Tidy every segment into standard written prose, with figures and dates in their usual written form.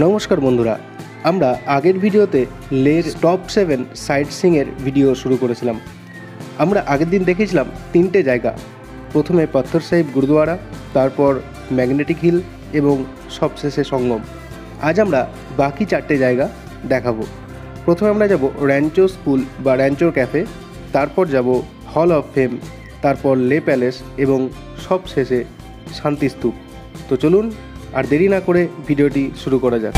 নমস্কার বন্ধুরা, আমরা আগের ভিডিওতে লের টপ 7 সাইটসিংয়ের ভিডিও শুরু করেছিলাম। আমরা আগের দিন দেখেছিলাম 3টে জায়গা। প্রথমে পাথর সাহিব গুরুদুয়ারা, তারপর ম্যাগনেটিক হিল এবং সবশেষে সঙ্গম। আজ আমরা বাকি 4টে জায়গা দেখাবো। প্রথমে আমরা যাব র্যাঞ্চো স্কুল বা র্যাঞ্চোর ক্যাফে, তারপর যাব হল অফ ফেম, তারপর লে প্যালেস এবং সবশেষে শান্তিস্তূপ। তো চলুন আর দেরি না করে ভিডিওটি শুরু করা যাক।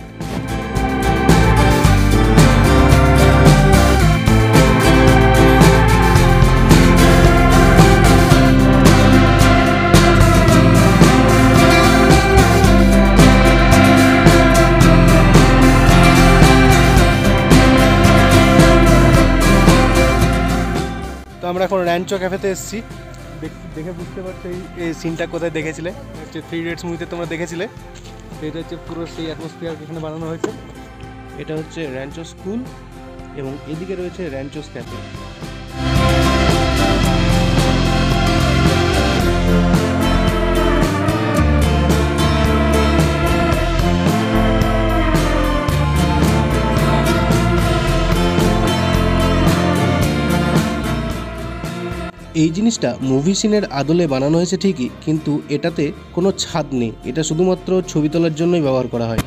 তো আমরা এখন র্যাঞ্চো ক্যাফেতে এসেছি। দেখে বুঝতে পারছো এই সিনটা কোথায় দেখেছিলে, হচ্ছে 3 ইডিয়টস মুভিতে তোমরা দেখেছিলে। এটা হচ্ছে পুরো সেই অ্যাটমসফিয়ার এখানে বানানো হয়েছে। এটা হচ্ছে র্যাঞ্চো স্কুল এবং এদিকে রয়েছে র্যাঞ্চোস ক্যাফে। এই জিনিসটা মুভি সিনের আদলে বানানো হয়েছে ঠিকই, কিন্তু এটাতে কোনো ছাদ নেই। এটা শুধুমাত্র ছবি তোলার জন্যই ব্যবহার করা হয়।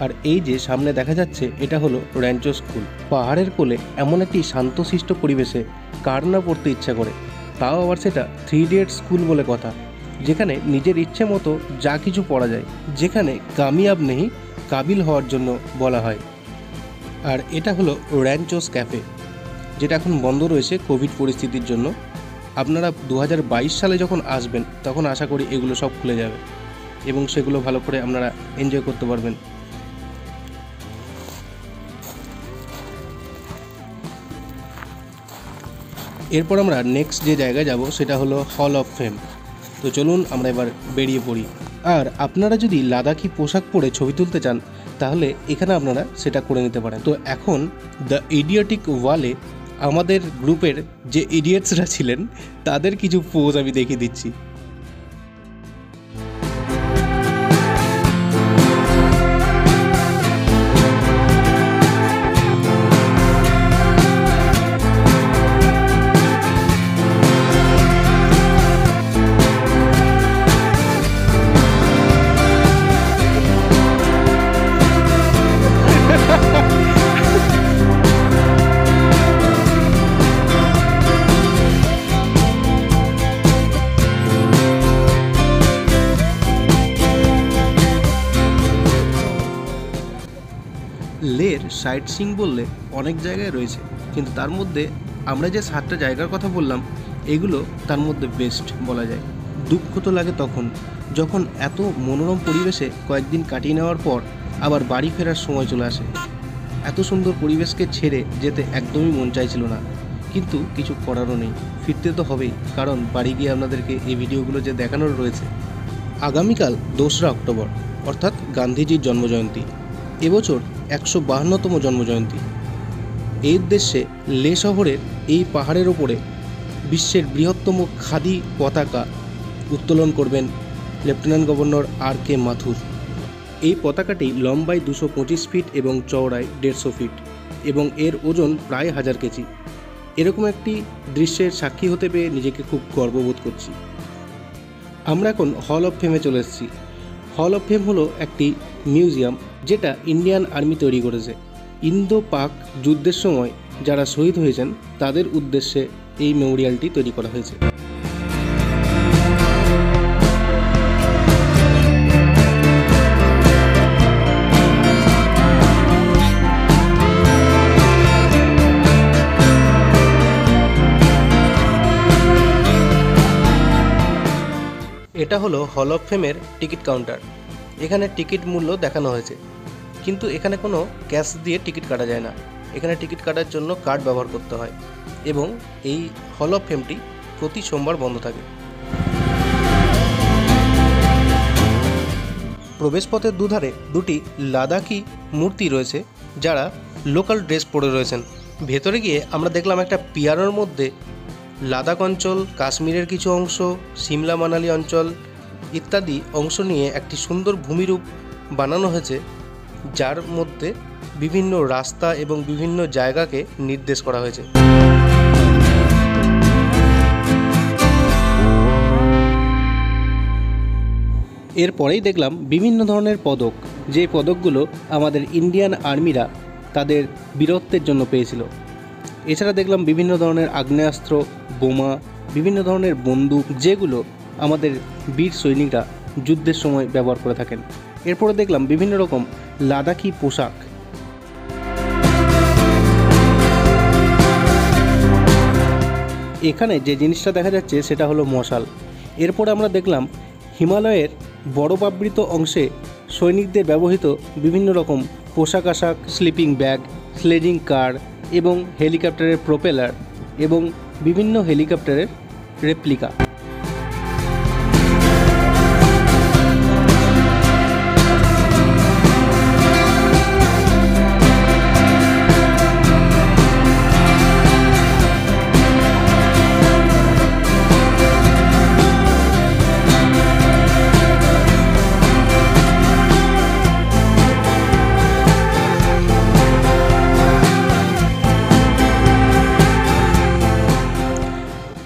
আর এই যে সামনে দেখা যাচ্ছে, এটা হলো র্যাঞ্চো স্কুল। পাহাড়ের কোলে এমন একটি শান্তশিষ্ট পরিবেশে কার না পড়তে ইচ্ছা করে, তাও আবার সেটা 3 ইডিয়টস স্কুল বলে কথা, যেখানে নিজের ইচ্ছে মতো যা কিছু পড়া যায়, যেখানে কামিয়াব নেই কাবিল হওয়ার জন্য বলা হয়। আর এটা হলো র্যাঞ্চোস ক্যাফে, যেটা এখন বন্ধ রয়েছে কোভিড পরিস্থিতির জন্য। আপনারা 2022 সালে যখন আসবেন তখন আশা করি এগুলো সব খুলে যাবে এবং সেগুলো ভালো করে আপনারা এনজয় করতে পারবেন। এরপর আমরা নেক্সট যে জায়গায় যাব সেটা হলো হল অফ ফেম। তো চলুন আমরা এবার বেরিয়ে পড়ি। আর আপনারা যদি লাদাখি পোশাক পরে ছবি তুলতে চান তাহলে এখানে আপনারা সেটা করে নিতে পারেন। তো এখন দ্য ইডিয়টিক ওয়ালে আমাদের গ্রুপের যে ইডিয়টসরা ছিলেন তাদের কিছু পোজ আমি দেখিয়ে দিচ্ছি। লের সাইটসিং বললে অনেক জায়গায় রয়েছে, কিন্তু তার মধ্যে আমরা যে 7টা জায়গার কথা বললাম এগুলো তার মধ্যে বেস্ট বলা যায়। দুঃখ তো লাগে তখন যখন এত মনোরম পরিবেশে কয়েকদিন কাটিয়ে নেওয়ার পর আবার বাড়ি ফেরার সময় চলে আসে। এত সুন্দর পরিবেশকে ছেড়ে যেতে একদমই মন চাইছিল না, কিন্তু কিছু করারও নেই, ফিরতে তো হবেই, কারণ বাড়ি গিয়ে আপনাদেরকে এই ভিডিওগুলো যে দেখানোর রয়েছে। আগামীকাল 2রা অক্টোবর, অর্থাৎ গান্ধীজির জন্মজয়ন্তী। এবছর 152তম জন্মজয়ন্তী। এই উদ্দেশ্যে লে শহরের এই পাহাড়ের ওপরে বিশ্বের বৃহত্তম খাদি পতাকা উত্তোলন করবেন লেফটেন্যান্ট গভর্নর RK মাথুর। এই পতাকাটি লম্বায় 225 ফিট এবং চওড়ায় 150 ফিট এবং এর ওজন প্রায় 1000 কেজি। এরকম একটি দৃশ্যের সাক্ষী হতে পেরে নিজেকে খুব গর্ববোধ করছি। আমরা এখন হল অফ ফেমে চলে এসেছি। হল অফ ফেম হলো একটি মিউজিয়াম যেটা ইন্ডিয়ান আর্মি তৈরি করেছে। ইন্দো পাক যুদ্ধের সময় যারা শহীদ হয়েছেন তাদের উদ্দেশ্যে এই মেমোরিয়ালটি তৈরি করা হয়েছে। এটা হলো হল অফ ফেমের টিকিট কাউন্টার। এখানে টিকিট মূল্য দেখানো হয়েছে, কিন্তু এখানে কোনো ক্যাশ দিয়ে টিকিট কাটা যায় না। এখানে টিকিট কাটার জন্য কার্ড ব্যবহার করতে হয় এবং এই হল অফ ফেমটি প্রতি সোমবার বন্ধ থাকে। প্রবেশপথের দুধারে দুটি লাদাখি মূর্তি রয়েছে যারা লোকাল ড্রেস পরে রয়েছেন। ভেতরে গিয়ে আমরা দেখলাম একটা পিয়ানোর মধ্যে লাদাখ অঞ্চল, কাশ্মীরের কিছু অংশ, সিমলা মানালি অঞ্চল ইত্যাদি অংশ নিয়ে একটি সুন্দর ভূমিরূপ বানানো হয়েছে, যার মধ্যে বিভিন্ন রাস্তা এবং বিভিন্ন জায়গাকে নির্দেশ করা হয়েছে। এরপরেই দেখলাম বিভিন্ন ধরনের পদক, যে পদকগুলো আমাদের ইন্ডিয়ান আর্মিরা তাদের বীরত্বের জন্য পেয়েছিল। এছাড়া দেখলাম বিভিন্ন ধরনের আগ্নেয়াস্ত্র, বোমা, বিভিন্ন ধরনের বন্দুক, যেগুলো আমাদের বীর সৈনিকরা যুদ্ধের সময় ব্যবহার করে থাকেন। এরপরে দেখলাম বিভিন্ন রকম লাদাখি পোশাক। এখানে যে জিনিসটা দেখা যাচ্ছে সেটা হলো মশাল। এরপরে আমরা দেখলাম হিমালয়ের বরফাবৃত অংশে সৈনিকদের ব্যবহৃত বিভিন্ন রকম পোশাক আশাক, স্লিপিং ব্যাগ, স্লেজিং কার এবং হেলিকপ্টারের প্রোপেলার এবং বিভিন্ন হেলিকপ্টারের রেপ্লিকা।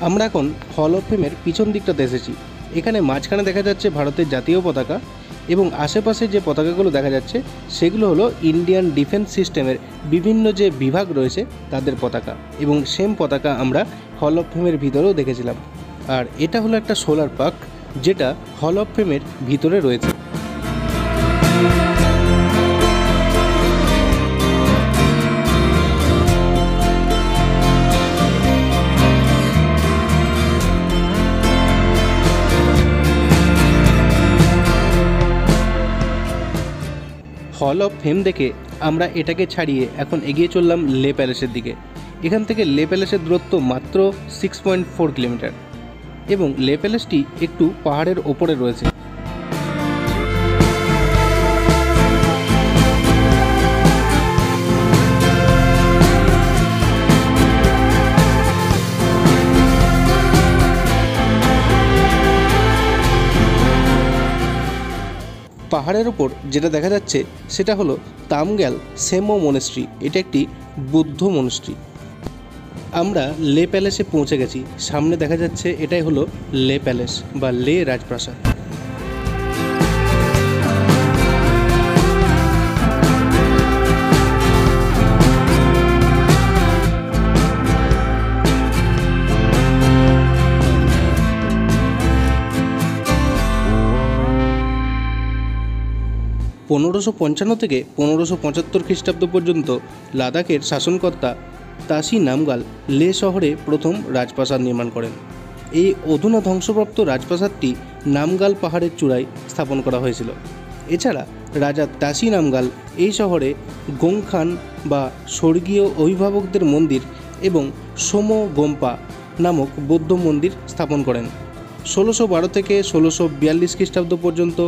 আমরা এখন হল অফ ফেমের পিছন দিকটাতে এসেছি। এখানে মাঝখানে দেখা যাচ্ছে ভারতের জাতীয় পতাকা এবং আশেপাশে যে পতাকাগুলো দেখা যাচ্ছে সেগুলো হলো ইন্ডিয়ান ডিফেন্স সিস্টেমের বিভিন্ন যে বিভাগ রয়েছে তাদের পতাকা, এবং সেম পতাকা আমরা হল অফ ফেমের ভিতরেও দেখেছিলাম। আর এটা হলো একটা সোলার পার্ক, যেটা হল অফ ফেমের ভিতরে রয়েছে। হল অফ ফেম দেখে আমরা এটাকে ছাড়িয়ে এখন এগিয়ে চললাম লে প্যালেসের দিকে। এখান থেকে লে প্যালেসের দূরত্ব মাত্র 6.4 কিলোমিটার এবং লে প্যালেসটি একটু পাহাড়ের ওপরে রয়েছে। পাহাড়ের ওপর যেটা দেখা যাচ্ছে সেটা হলো তামগ্যাল সেমো মনেস্ট্রি। এটা একটি বৌদ্ধ মনেস্ট্রি। আমরা লে প্যালেসে পৌঁছে গেছি। সামনে দেখা যাচ্ছে এটাই হলো লে প্যালেস বা লে রাজপ্রাসাদ। পনেরোশো 1555 থেকে 1575 খ্রিস্টাব্দ পর্যন্ত লাদাখের শাসনকর্তা তাসি নামগাল লে শহরে প্রথম রাজপ্রাসাদ নির্মাণ করেন। এই অধুনা ধ্বংসপ্রাপ্ত রাজপ্রাসাদটি নামগাল পাহাড়ের চূড়ায় স্থাপন করা হয়েছিল। এছাড়া রাজা তাসি নামগাল এই শহরে গোংখান বা স্বর্গীয় অভিভাবকদের মন্দির এবং সোমো গোম্পা নামক বৌদ্ধ মন্দির স্থাপন করেন। 1612 থেকে 1642 খ্রিস্টাব্দ পর্যন্ত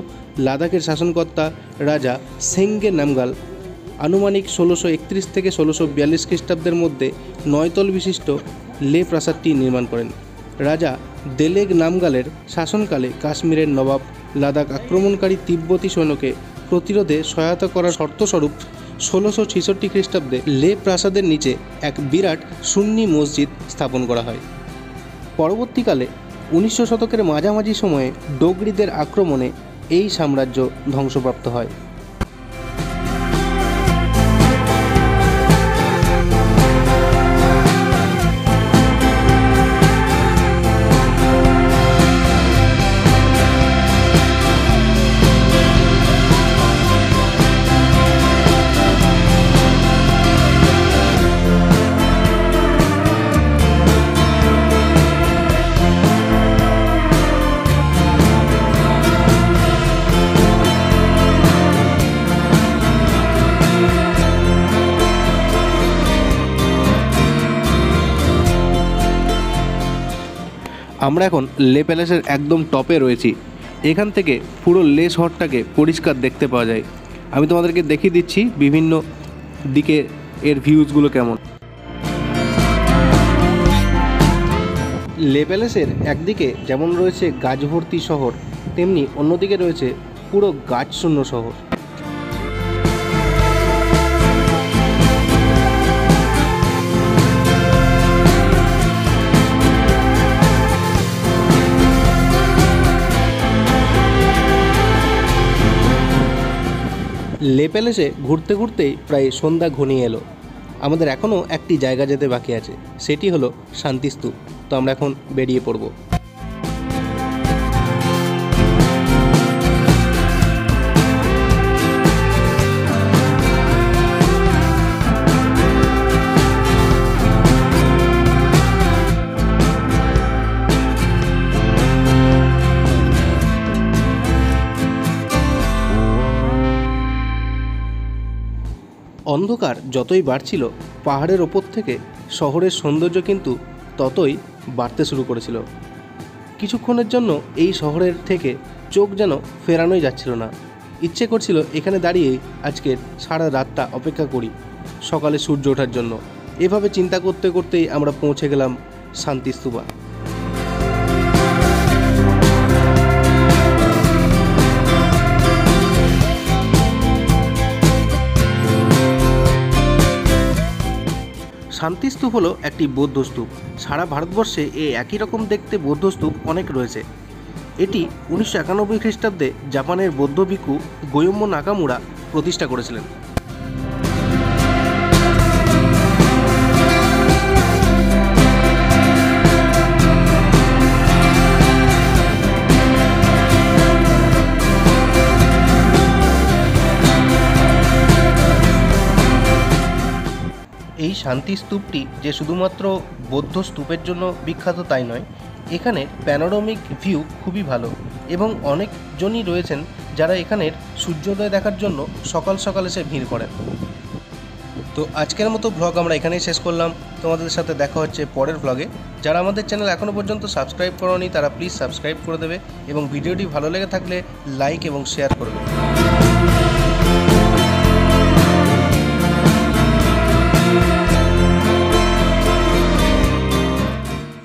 লাদাখের শাসনকর্তা রাজা সেঙ্গে নামগাল আনুমানিক 1631 থেকে 1642 খ্রিস্টাব্দের মধ্যে 9 তল বিশিষ্ট লে প্রাসাদটি নির্মাণ করেন। রাজা দেলেগ নামগালের শাসনকালে কাশ্মীরের নবাব লাদাখ আক্রমণকারী তিব্বতী সৈন্যকে প্রতিরোধে সহায়তা করার শর্তস্বরূপ 1666 খ্রিস্টাব্দে লে প্রাসাদের নিচে এক বিরাট সুন্নি মসজিদ স্থাপন করা হয়। পরবর্তীকালে 1900 শতকের মাঝামাঝি সময়ে ডোগরিদের আক্রমণে এই সাম্রাজ্য ধ্বংসপ্রাপ্ত হয়। আমরা এখন লে প্যালেসের একদম টপে রয়েছি। এখান থেকে পুরো লে শহরটাকে পরিষ্কার দেখতে পাওয়া যায়। আমি তোমাদেরকে দেখিয়ে দিচ্ছি বিভিন্ন দিকে এর ভিউজগুলো কেমন। লে প্যালেসের একদিকে যেমন রয়েছে গাছ ভর্তি শহর, তেমনি অন্যদিকে রয়েছে পুরো গাছশূন্য শহর। লে প্যালেসে ঘুরতে ঘুরতেই প্রায় সন্ধ্যা ঘনিয়ে এলো। আমাদের এখনও একটি জায়গা যেতে বাকি আছে, সেটি হলো শান্তিস্তূপ। তো আমরা এখন বেরিয়ে পড়ব। অন্ধকার যতই বাড়ছিল, পাহাড়ের ওপর থেকে শহরের সৌন্দর্য কিন্তু ততই বাড়তে শুরু করেছিল। কিছুক্ষণের জন্য এই শহরের থেকে চোখ যেন ফেরানোই যাচ্ছিল না। ইচ্ছে করছিল এখানে দাঁড়িয়েই আজকের সারা রাতটা অপেক্ষা করি সকালে সূর্য ওঠার জন্য। এভাবে চিন্তা করতে করতেই আমরা পৌঁছে গেলাম শান্তিস্তূপা। শান্তিস্তূপ হলো একটি বৌদ্ধ স্তূপ। সারা ভারতবর্ষে এই একই রকম দেখতে বৌদ্ধ স্তূপ অনেক রয়েছে। এটি 1991 খ্রিস্টাব্দে জাপানের বৌদ্ধ ভিক্ষু গোয়োম্য নাকামুরা প্রতিষ্ঠা করেছিলেন। এই শান্তি স্তূপটি যে শুধুমাত্র বৌদ্ধ স্তূপের জন্য বিখ্যাত তাই নয়, এখানের প্যানোরামিক ভিউ খুবই ভালো এবং অনেকজনই রয়েছেন যারা এখানের সূর্যোদয় দেখার জন্য সকাল সকাল এসে ভিড় করেন। তো আজকের মতো ভ্লগ আমরা এখানেই শেষ করলাম। তোমাদের সাথে দেখা হচ্ছে পরের ভ্লগে। যারা আমাদের চ্যানেল এখনও পর্যন্ত সাবস্ক্রাইব করোনি তারা প্লিজ সাবস্ক্রাইব করে দেবে এবং ভিডিওটি ভালো লেগে থাকলে লাইক এবং শেয়ার করবে।